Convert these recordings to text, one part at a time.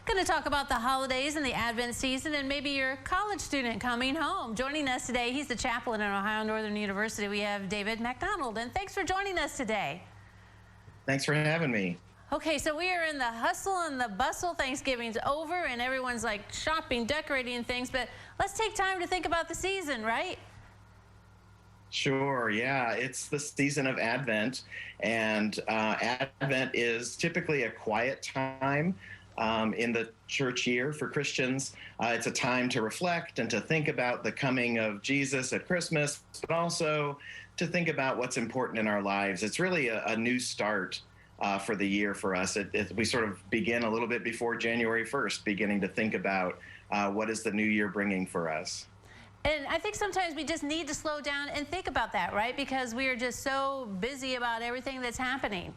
Going to talk about the holidays and the Advent season and maybe your college student coming home. Joining us today, he's the chaplain at Ohio Northern University. We have David MacDonald, and thanks for joining us today. Thanks for having me. Okay, so we are in the hustle and the bustle. Thanksgiving's over and everyone's like shopping, decorating and things, but let's take time to think about the season, right? Sure, yeah, it's the season of Advent, and Advent is typically a quiet time in the church year for Christians. It's a time to reflect and to think about the coming of Jesus at Christmas, but also to think about what's important in our lives. It's really a new start for the year for us. We sort of begin a little bit before January 1st, beginning to think about what is the new year bringing for us. And I think sometimes we just need to slow down and think about that, right? Because we are just so busy about everything that's happening.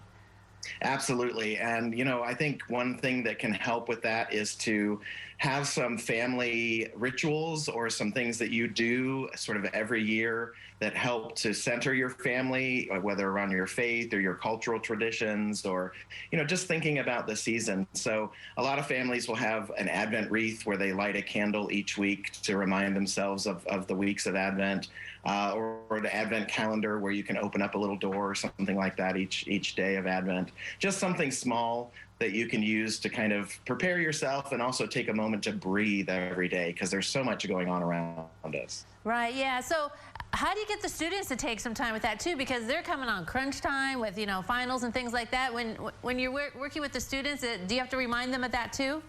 Absolutely. And, you know, I think one thing that can help with that is to have some family rituals or some things that you do sort of every year that help to center your family, whether around your faith or your cultural traditions or, you know, just thinking about the season. So a lot of families will have an Advent wreath where they light a candle each week to remind themselves of the weeks of Advent, or the Advent calendar where you can open up a little door or something like that each day of Advent. Just something small that you can use to kind of prepare yourself and also take a moment to breathe every day because there's so much going on around us. Right, yeah. So how do you get the students to take some time with that too? Because they're coming on crunch time with, you know, finals and things like that. When you're working with the students, do you have to remind them of that too?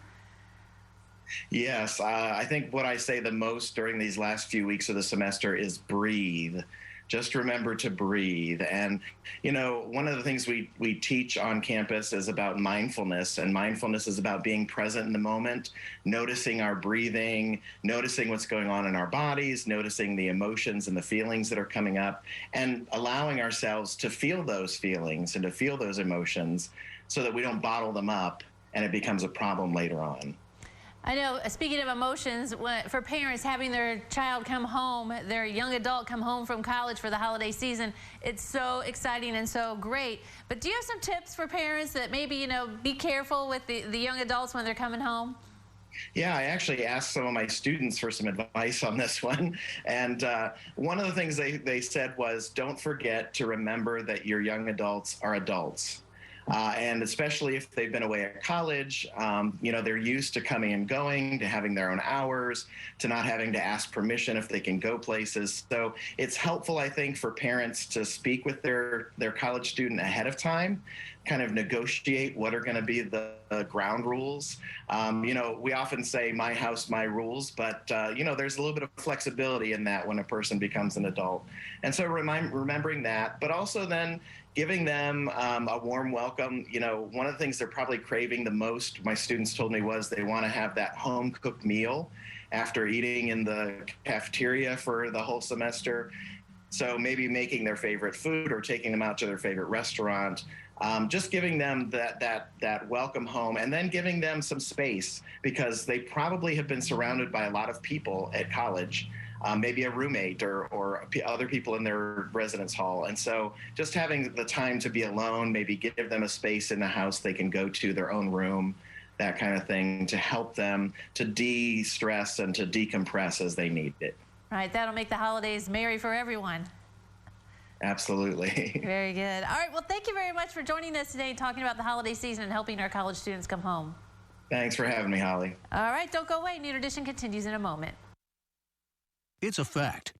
Yes, I think what I say the most during these last few weeks of the semester is breathe. Just remember to breathe. And, you know, one of the things we teach on campus is about mindfulness, and mindfulness is about being present in the moment, noticing our breathing, noticing what's going on in our bodies, noticing the emotions and the feelings that are coming up, and allowing ourselves to feel those feelings and to feel those emotions so that we don't bottle them up and it becomes a problem later on. I know, speaking of emotions, for parents having their child come home, their young adult come home from college for the holiday season, it's so exciting and so great. But do you have some tips for parents that maybe, you know, be careful with the young adults when they're coming home? Yeah, I actually asked some of my students for some advice on this one. And one of the things they said was, don't forget to remember that your young adults are adults. And especially if they've been away at college, you know, they're used to coming and going, to having their own hours, to not having to ask permission if they can go places. So it's helpful, I think, for parents to speak with their college student ahead of time, kind of negotiate what are going to be the ground rules. You know, we often say my house, my rules, but, you know, there's a little bit of flexibility in that when a person becomes an adult. And so remembering that, but also then giving them a warm welcome. You know, one of the things they're probably craving the most, my students told me, was they want to have that home cooked meal after eating in the cafeteria for the whole semester. So maybe making their favorite food or taking them out to their favorite restaurant, just giving them that welcome home, and then giving them some space because they probably have been surrounded by a lot of people at college. Maybe a roommate or other people in their residence hall. And so just having the time to be alone, maybe give them a space in the house they can go to, their own room, that kind of thing, to help them to de-stress and to decompress as they need it. Right, that'll make the holidays merry for everyone. Absolutely. Very good. All right, well, thank you very much for joining us today, talking about the holiday season and helping our college students come home. Thanks for having me, Holly. All right, don't go away. Noon Edition continues in a moment. It's a fact.